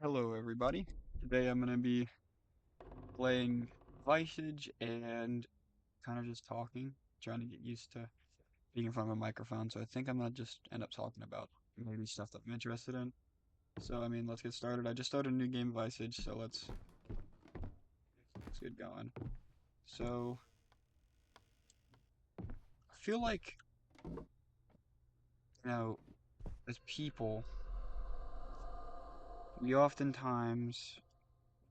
Hello, everybody. Today I'm going to be playing Visage and kind of just talking, trying to get used to being in front of a microphone. So I think I'm going to just end up talking about maybe stuff that I'm interested in. So, let's get started. I just started a new game, Visage, so let's get going. So, I feel like, you know, as people, we oftentimes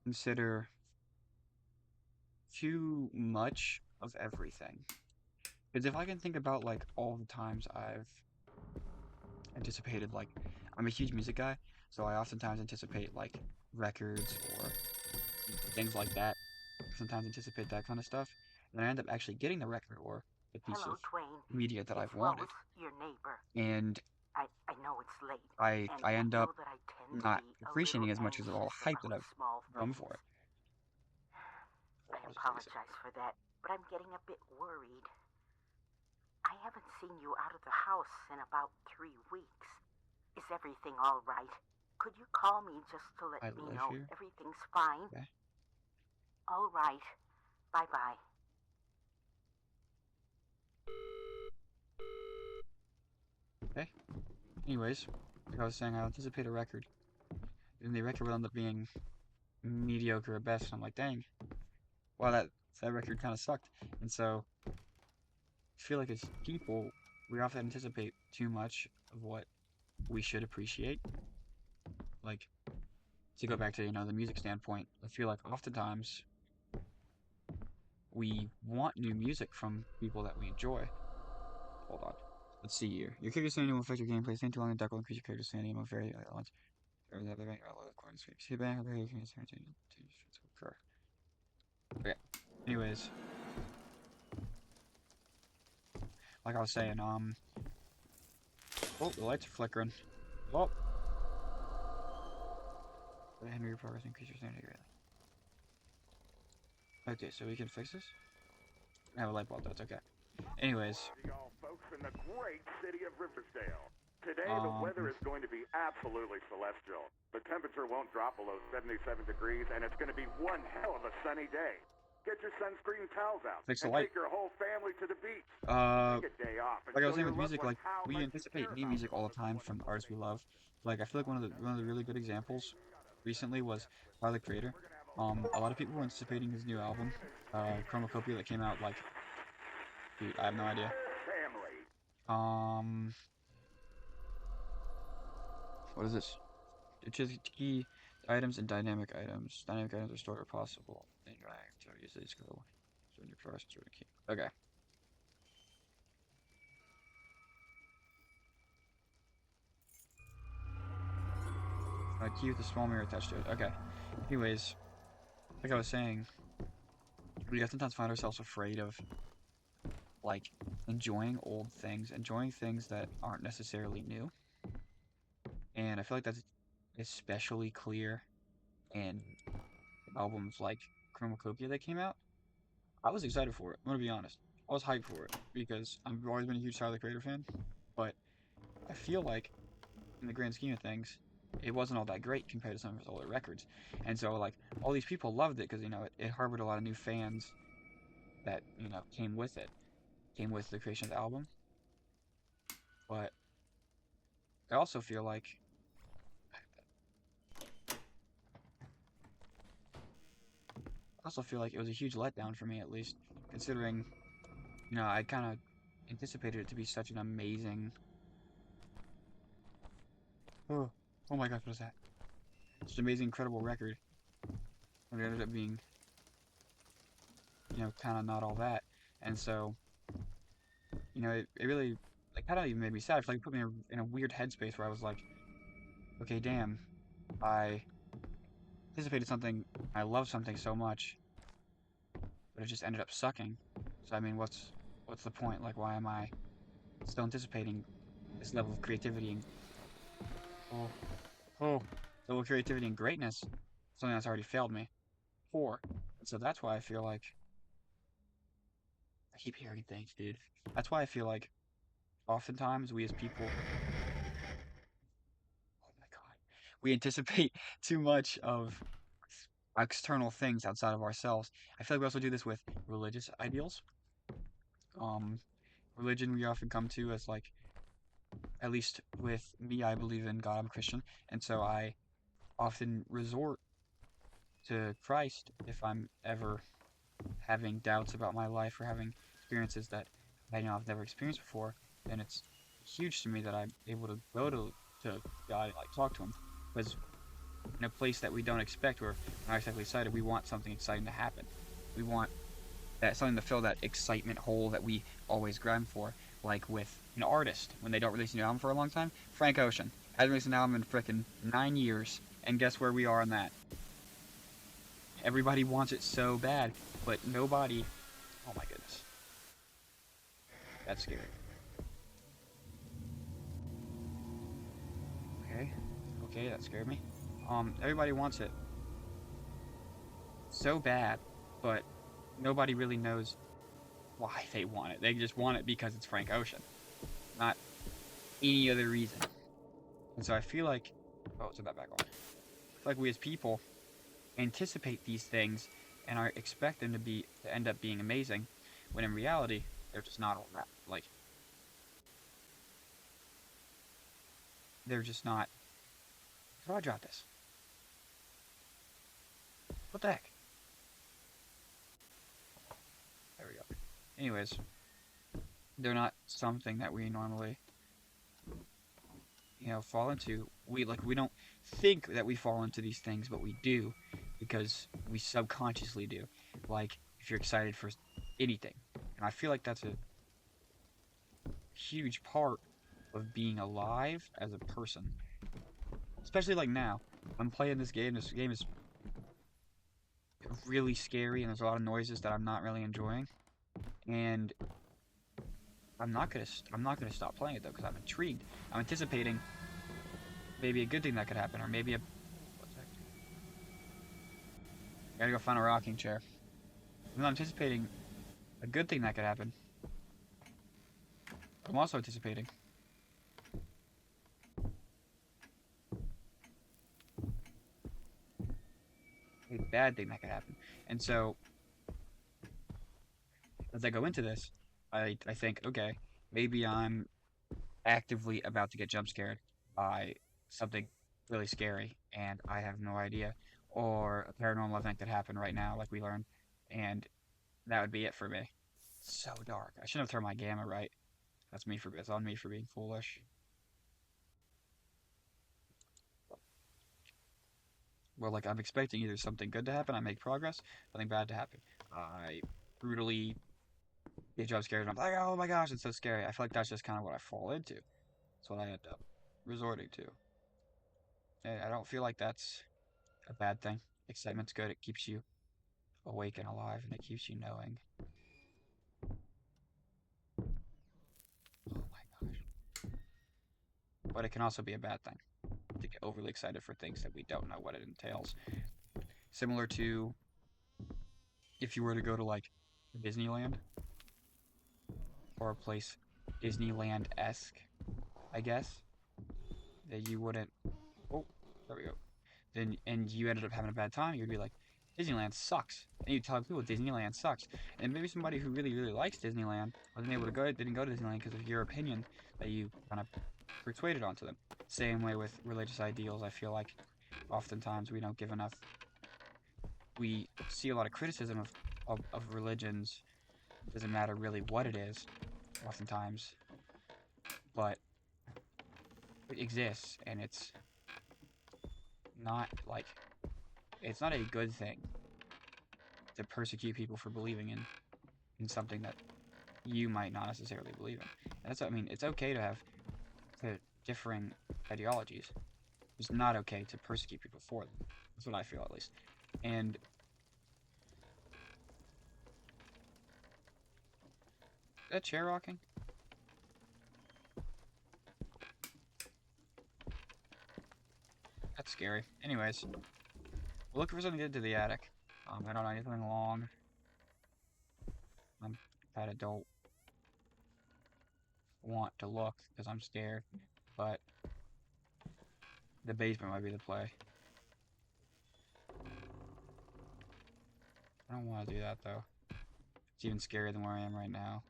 consider too much of everything. Because if I can think about, like, all the times I've anticipated like I'm a huge music guy, so I oftentimes anticipate like records or things like that. Sometimes anticipate that kind of stuff, and I end up actually getting the record or the piece of Hello, Dwayne. media that It's I've wanted, Rose, your neighbor. and I know it's late, and I I end up know that I tend to not be a little appreciating as much as all anxious the hype that about I've small grown things. for it. I apologize for that, but I'm getting a bit worried. I haven't seen you out of the house in about 3 weeks. Is everything all right? Could you call me just to let I me live know here. everything's fine? Okay. All right. Bye bye. Okay. Anyways, like I was saying, I anticipate a record, and the record will end up being mediocre at best. I'm like, dang, wow, that record kind of sucked, and so feel like as people, we often anticipate too much of what we should appreciate. Like, to go back to, the music standpoint, I feel like oftentimes we want new music from people that we enjoy. Hold on. Let's see here. Your character standing will affect your gameplay. Staying too long in deck will increase your character standing will vary elements. Okay. Anyways, like I was saying, oh, the lights are flickering. Oh, the Henry progress increase your standing greatly. Okay, so we can fix this? I have a light bulb, that's okay. Anyways, To y'all folks in the great city of Riverdale. Today the um, weather is going to be absolutely celestial. The temperature won't drop below 77 degrees and it's going to be one hell of a sunny day. Get your sunscreen towels out fix the and light. take your whole family to the beach. Uh, Take a day off and like I was show saying your with loved music, ones like how we much you anticipate care new about music them all the for the time from wonderful artists we things love. Like I feel like one of the really good examples recently was Tyler the Creator. A lot of people were anticipating his new album, Chromacopia, that came out like, shoot, I have no idea. family. Um, what is this? It's just key items and dynamic items. Dynamic items are stored where possible. Interact to use these go. So in your process, key. Okay. Key with a small mirror attached to it. Okay. Anyways, like I was saying, we sometimes find ourselves afraid of like enjoying old things, enjoying things that aren't necessarily new. And I feel like that's especially clear in albums like Chromacopia that came out. I was excited for it. I'm gonna be honest. I was hyped for it because I've always been a huge Tyler the Creator fan. But I feel like in the grand scheme of things, it wasn't all that great compared to some of his older records. And so like all these people loved it because it harbored a lot of new fans that came with it, came with the creation of the album. But I also feel like it was a huge letdown for me, at least, considering, I kind of anticipated it to be such an amazing. Oh, oh my gosh, what is that? Such an amazing, incredible record. And it ended up being, kind of not all that. And so, it really, like, kind of even made me sad. Like, it put me in a weird headspace where I was like, okay, damn, I anticipated something, I love something so much, but it just ended up sucking. So, what's the point? Like, why am I still anticipating this level of creativity and oh, oh, level of creativity and greatness, something that's already failed me for. And so that's why I feel like I keep hearing things, dude. That's why I feel like oftentimes we as people, oh my god, we anticipate too much of external things outside of ourselves. I feel like we also do this with religious ideals. Um, Religion we often come to as like, at least with me, I believe in God. I'm a Christian, and so I often resort to Christ if I'm ever having doubts about my life or having experiences that I've never experienced before. Then it's huge to me that I'm able to go to God and like talk to Him, because in a place that we don't expect or not exactly excited, we want something exciting to happen. We want that something to fill that excitement hole that we always grind for, like with an artist when they don't release a new album for a long time. Frank Ocean hasn't released an album in frickin' 9 years, and guess where we are on that? Everybody wants it so bad, but nobody. Oh my goodness, that's scary. Okay, okay, that scared me. Everybody wants it so bad, but nobody really knows why they want it. They just want it because it's Frank Ocean, not any other reason. And so I feel like, oh, turn that back on. I feel like we as people anticipate these things and are expect them to end up being amazing, when in reality they're just not all that. Like they're just not. How do I drop this? What the heck? There we go. Anyways, they're not something that we normally, fall into. We don't think that we fall into these things, but we do, because we subconsciously do. Like if you're excited for anything, and I feel like that's a huge part of being alive as a person. Especially like now, I'm playing this game. This game is really scary, and there's a lot of noises that I'm not really enjoying. And I'm not gonna stop playing it though, because I'm intrigued. I'm anticipating maybe a good thing that could happen, or maybe a. What the heck? Gotta go find a rocking chair. I'm anticipating a good thing that could happen. I'm also anticipating a bad thing that could happen. And so, as I go into this, I think, okay, maybe I'm actively about to get jump scared by something really scary, and I have no idea, or a paranormal event could happen right now, like we learned, and that would be it for me. So dark. I shouldn't have turned my gamma right. It's on me for being foolish. Well, like I'm expecting either something good to happen, I make progress, something bad to happen. I brutally get jump scared, and I'm like, oh my gosh, it's so scary. I feel like that's just kind of what I fall into. That's what I end up resorting to. And I don't feel like that's a bad thing. Excitement's good. It keeps you awake and alive, and it keeps you knowing. Oh my gosh. But it can also be a bad thing to get overly excited for things that we don't know what it entails. Similar to if you were to go to like Disneyland, or a place Disneyland-esque, I guess, that you wouldn't. Oh, there we go. Then and you ended up having a bad time, you'd be like, Disneyland sucks. And you tell people Disneyland sucks. And maybe somebody who really, really likes Disneyland didn't go to Disneyland because of your opinion that you kind of persuaded onto them. Same way with religious ideals. I feel like oftentimes we don't give enough. We see a lot of criticism of religions. Doesn't matter really what it is, oftentimes, but it exists, and not like it's not a good thing to persecute people for believing in something that you might not necessarily believe in. And that's what I mean. It's okay to have differing ideologies. It's not okay to persecute people for them. That's what I feel, at least. And is that chair rocking? That's scary. Anyways, we're looking for something to get to the attic. I don't know, anything long. I don't want to look because I'm scared, but The basement might be the play. I don't want to do that though. It's even scarier than where I am right now.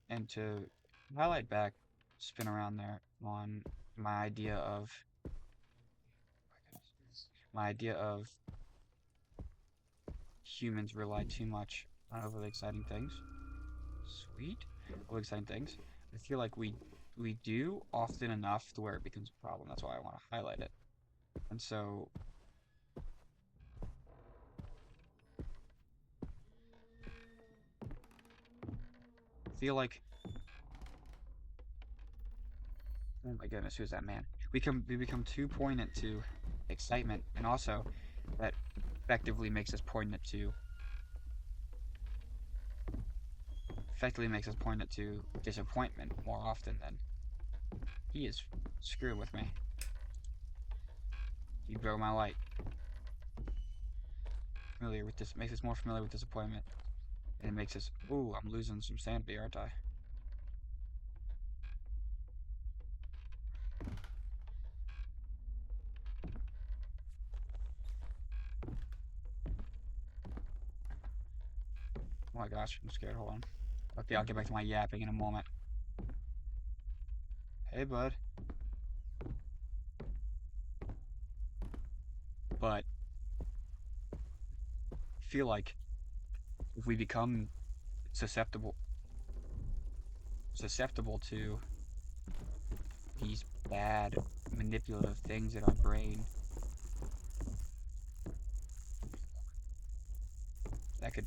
And to highlight back, spin around there on my idea of humans rely too much on overly exciting things. Sweet. Overly exciting things. I feel like we do often enough to where it becomes a problem. That's why I want to highlight it. And so I feel like, oh my goodness, who's that man? We become too poignant to excitement, and also that effectively makes us poignant to disappointment more often than he is screwing with me. He broke my light. Familiar with this makes us more familiar with disappointment. And it makes us, ooh, I'm losing some sanity, aren't I? Oh my gosh, I'm scared. Hold on. Okay, I'll get back to my yapping in a moment. Hey, bud. But I feel like if we become susceptible to these bad manipulative things in our brain, that could,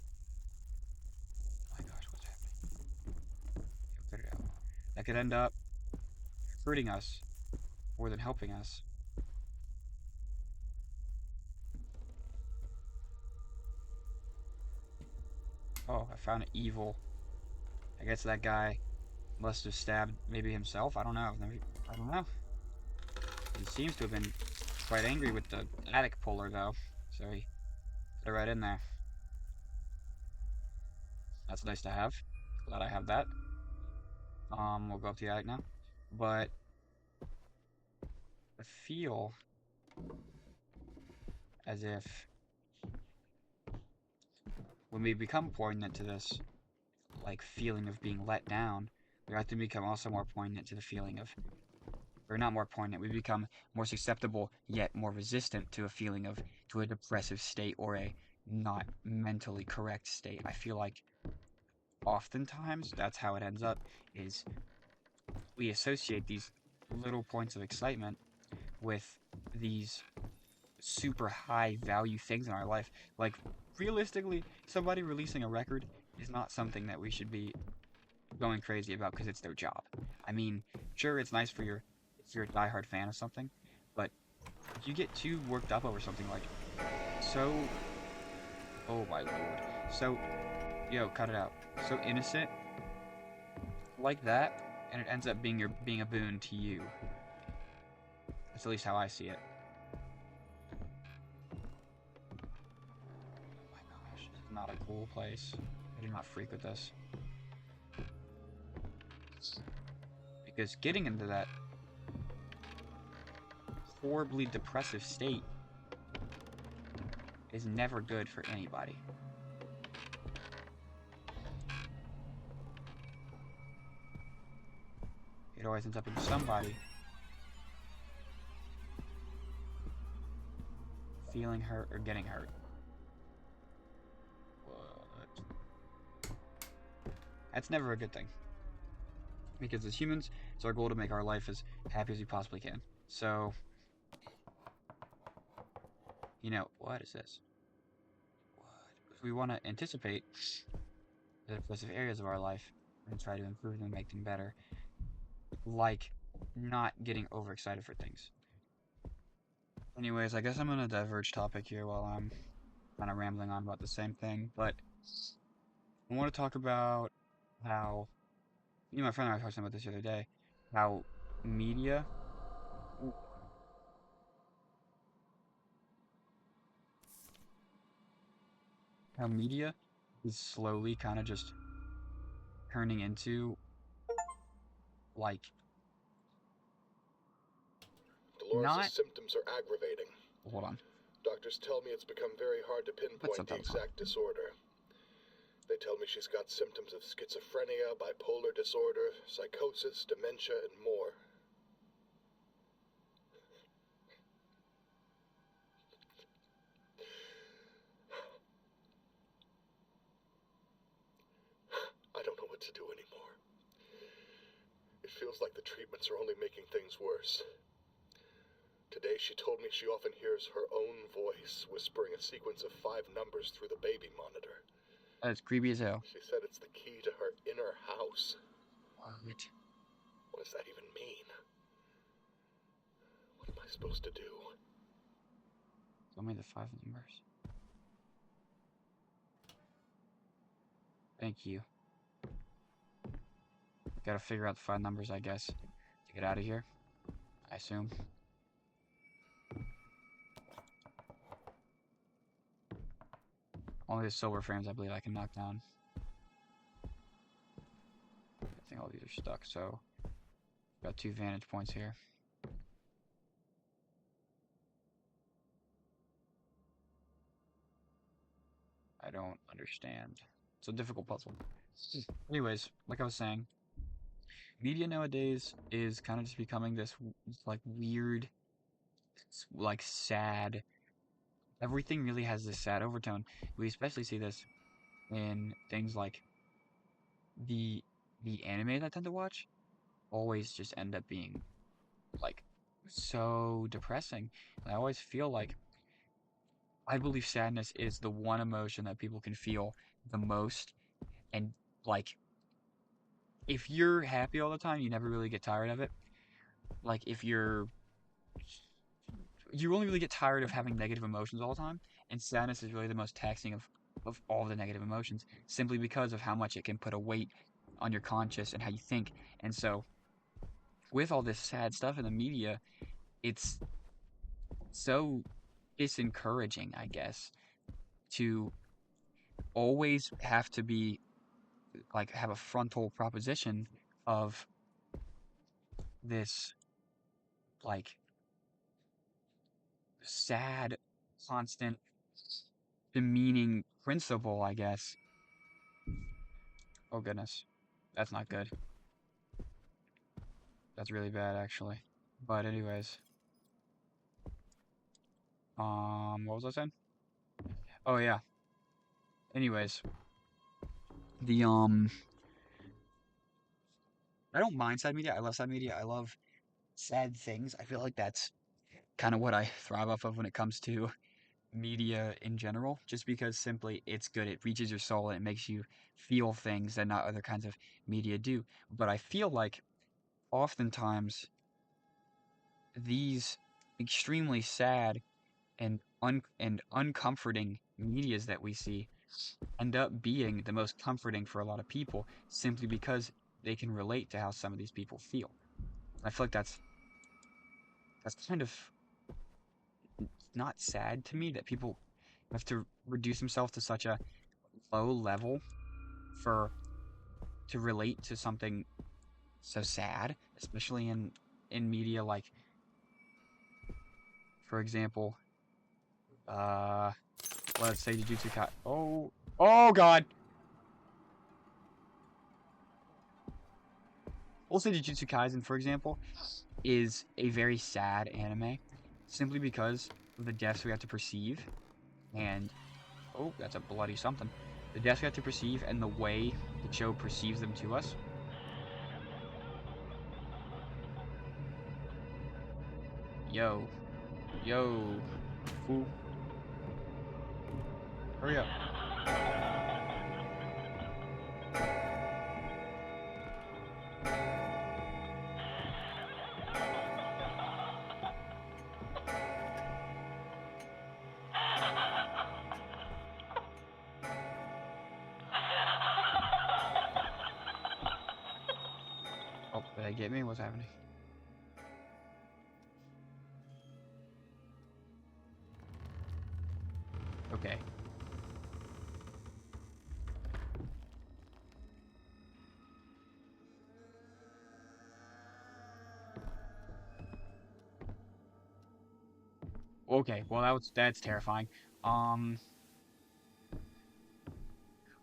oh my gosh, what's happening? Cut it out. That could end up hurting us more than helping us. Oh, I found an evil. I guess that guy must have stabbed maybe himself. I don't know. I don't know. He seems to have been quite angry with the attic puller, though. So he put it right in there. That's nice to have. Glad I have that. We'll go up to the attic now. But I feel as if when we become poignant to this, like, feeling of being let down, we have to become also more poignant to the feeling of, or not more poignant, we become more susceptible yet more resistant to a feeling of, to a depressive state or a not mentally correct state. I feel like oftentimes that's how it ends up, is we associate these little points of excitement with these super high value things in our life. Like, realistically, somebody releasing a record is not something that we should be going crazy about because it's their job. I mean, sure, it's nice for if you're a diehard fan of something, but if you get too worked up over something like, so, oh my lord, so, yo, cut it out, so innocent, like that, and it ends up being a boon to you. That's at least how I see it. Oh my gosh, this is not a cool place. I do not frequent this. Because getting into that horribly depressive state is never good for anybody. It always ends up in somebody feeling hurt or getting hurt. What? That's never a good thing. Because as humans, it's our goal to make our life as happy as we possibly can. So, you know, what is this? What? We want to anticipate the depressive areas of our life and try to improve them and make them better. Like, not getting overexcited for things. Anyways, I guess I'm gonna diverge topic here while I'm kind of rambling on about the same thing, but I want to talk about how, my friend and I were talking about this the other day, how media, how media is slowly kind of just turning into, like, not... symptoms are aggravating. Hold on. Doctors tell me it's become very hard to pinpoint the exact disorder. They tell me she's got symptoms of schizophrenia, bipolar disorder, psychosis, dementia, and more. I don't know what to do anymore. It feels like the treatments are only making things worse. Today she told me she often hears her own voice whispering a sequence of 5 numbers through the baby monitor. That's creepy as hell. She said it's the key to her inner house. What? What does that even mean? What am I supposed to do? Tell me the 5 numbers. Thank you. Gotta figure out the 5 numbers, I guess, to get out of here. I assume. Only the silver frames, I believe, I can knock down. I think all these are stuck, so... Got 2 vantage points here. I don't understand. It's a difficult puzzle. Anyways, like I was saying, media nowadays is kind of just becoming this, like, weird, like, sad... Everything really has this sad overtone. We especially see this in things like the anime I tend to watch always just end up being like so depressing. And I always feel like I believe sadness is the one emotion that people can feel the most, and like if you're happy all the time, you never really get tired of it. Like if you only really get tired of having negative emotions all the time, and sadness is really the most taxing of all the negative emotions, simply because of how much it can put a weight on your conscious and how you think. And so, with all this sad stuff in the media, it's so disencouraging, I guess, to always have to be, like, have a frontal proposition of this, like, sad, constant, demeaning principle, I guess. Oh goodness. That's not good. That's really bad, actually. But anyways. What was I saying? Oh yeah. Anyways. I don't mind sad media. I love sad media. I love sad things. I feel like that's kind of what I thrive off of when it comes to media in general, just because simply it's good. It reaches your soul and it makes you feel things that not other kinds of media do. But I feel like oftentimes these extremely sad and uncomforting medias that we see end up being the most comforting for a lot of people, simply because they can relate to how some of these people feel. I feel like that's kind of not sad to me that people have to reduce themselves to such a low level to relate to something so sad, especially in media. Like, for example, let's say Jujutsu Kai. Oh God. We'll say Jujutsu Kaisen, for example, is a very sad anime, simply because of the deaths we have to perceive, and oh, that's a bloody something. The deaths we have to perceive and the way the show perceives them to us. Yo, fool, hurry up. Oh, did they get me? What's happening? Okay. Okay, well that's terrifying. Oh,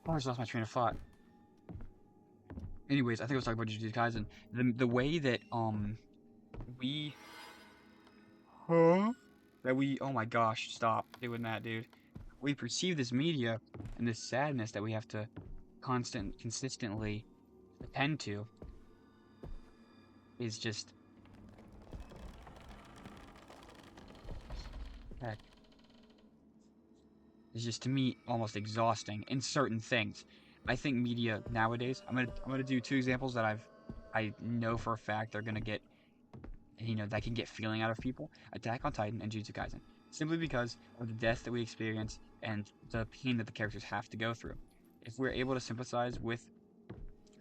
I just lost my train of thought. Anyways, I think I was talking about Jujutsu Kaisen. The way that we oh my gosh, stop doing that, dude. We perceive this media and this sadness that we have to consistently attend to is just heck, is just to me almost exhausting in certain things. I think media nowadays, I'm gonna do two examples that I know for a fact they're gonna get, that can get feeling out of people: Attack on Titan and Jujutsu Kaisen, simply because of the death that we experience and the pain that the characters have to go through. If we're able to sympathize with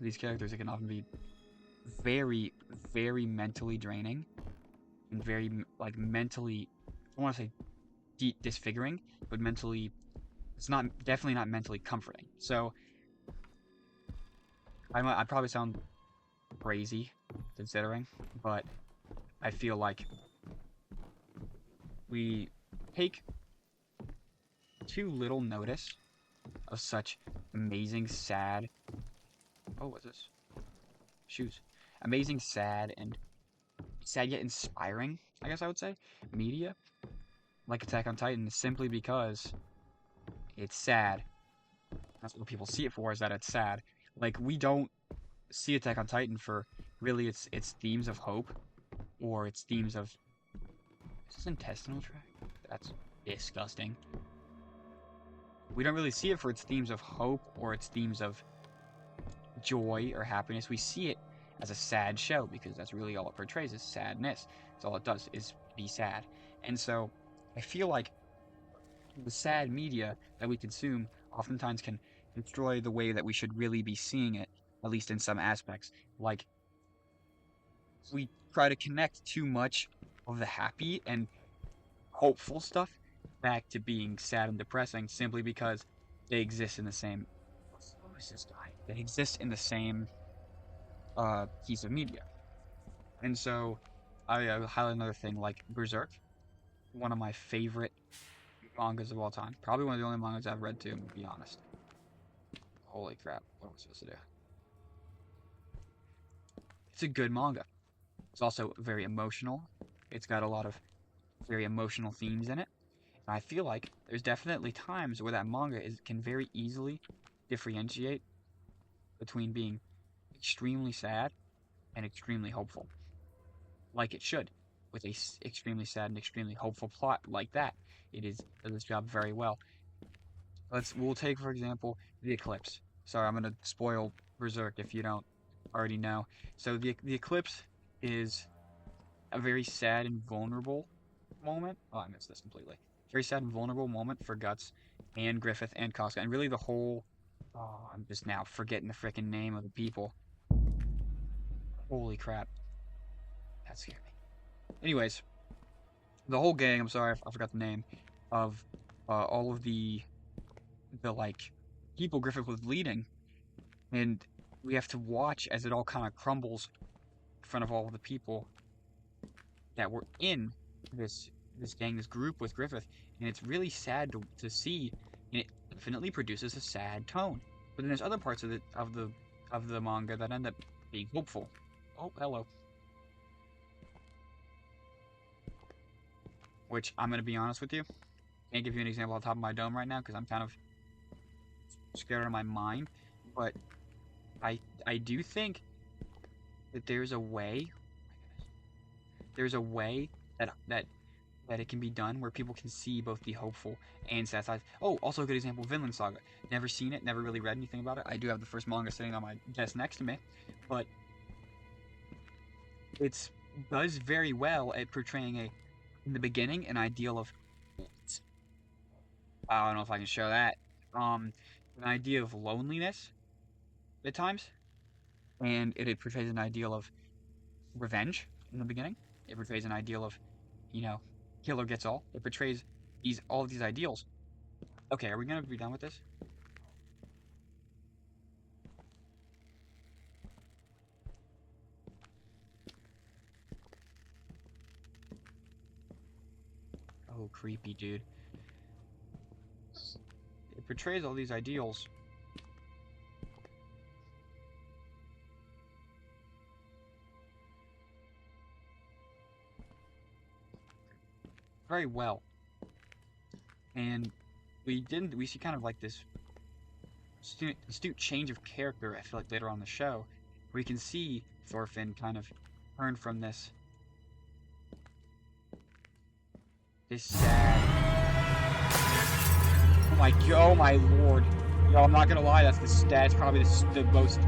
these characters, it can often be very, very mentally draining and very like mentally, I don't want to say disfiguring, but mentally, it's not definitely not mentally comforting. So I probably sound crazy considering, but I feel like we take too little notice of such amazing, sad. Oh, what's this? Shoes. Amazing, sad yet inspiring, I guess I would say, media like Attack on Titan, simply because it's sad. That's what people see it for, is that it's sad. Like, we don't see Attack on Titan for really its themes of hope or its themes of, is this intestinal tract? That's disgusting. We don't really see it for its themes of hope or its themes of joy or happiness. We see it as a sad show because that's really all it portrays, is sadness. That's all it does, is be sad. And so I feel like the sad media that we consume oftentimes can destroy the way that we should really be seeing it, at least in some aspects. Like, we try to connect too much of the happy and hopeful stuff back to being sad and depressing simply because they exist in the same. What was this guy? They exist in the same piece of media. And so I highlight another thing like Berserk, one of my favorite mangas of all time. Probably one of the only mangas I've read to be honest. Holy crap, what am I supposed to do? It's a good manga. It's also very emotional. It's got a lot of very emotional themes in it. And I feel like there's definitely times where that manga can very easily differentiate between being extremely sad and extremely hopeful. Like it should, with a extremely sad and extremely hopeful plot like that. Does its job very well. We'll take for example the eclipse. Sorry, I'm gonna spoil Berserk if you don't already know. So the eclipse is a very sad and vulnerable moment. Oh, I missed this completely. Very sad and vulnerable moment for Guts and Griffith and Casca, and really the whole. Oh, I'm just now forgetting the freaking name of the people. Holy crap, that scared me. Anyways, the whole gang. I'm sorry, I forgot the name of all of the like people Griffith was leading, and we have to watch as it all kind of crumbles in front of all of the people that were in this gang, this group with Griffith, and it's really sad to see, and it definitely produces a sad tone. But then there's other parts of the manga that end up being hopeful. Oh, hello. Which I'm gonna be honest with you, can't give you an example on top of my dome right now because I'm kind of scared out of my mind. But I do think that there's a way. There's a way that it can be done where people can see both the hopeful and sad sides. Oh, also a good example, Vinland Saga. Never seen it, never really read anything about it. I do have the first manga sitting on my desk next to me, but it does very well at portraying in the beginning, an ideal of, I don't know if I can show that, an idea of loneliness at times, and it portrays an ideal of revenge in the beginning. It portrays an ideal of, you know, killer gets all. It portrays all of these ideals. Okay, are we gonna be done with this? so creepy, dude. It portrays all these ideals. Very well. And we see kind of like this astute change of character, I feel like, later on in the show, where you can see Thorfinn kind of turn from this sad. Oh my lord. Yo, I'm not gonna lie, that's probably the most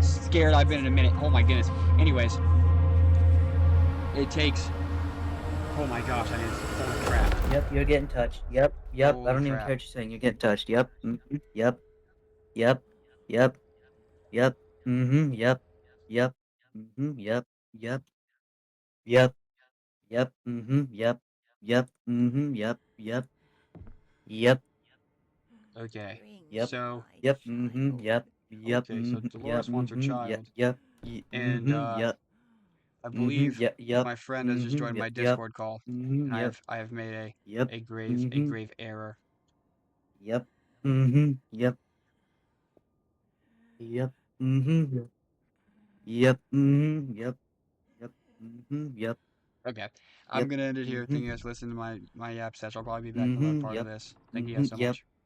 scared I've been in a minute. Oh my goodness. Anyways, it takes. Oh my gosh, I mean, holy crap. Yep, you're getting touched. Yep. Holy I don't even crap. care what you're saying. You're getting touched. Yep. Yep. Yep. Yep. Yep. Yep. Yep. Yep. Yep. Yep. Yep. Yep. Yep. Yep. Yep. Yep. Okay. Yep. So, Yep. Yep. Yep. okay, so Yep. Dolores wants her Yep. child. Yep. And, Yep. I believe Yep. Yep. my friend has just joined my Yep. Yep. Discord call, and Yep. I have made Yep. a grave error. Yep. Yep. Yep. Yep. Yep. Yep. Yep. Yep. Okay, I'm Yep. gonna end it here. Thank you guys for listening to my yap session. I'll probably be back in another part of Yep. this. Thank you guys so Yep. much.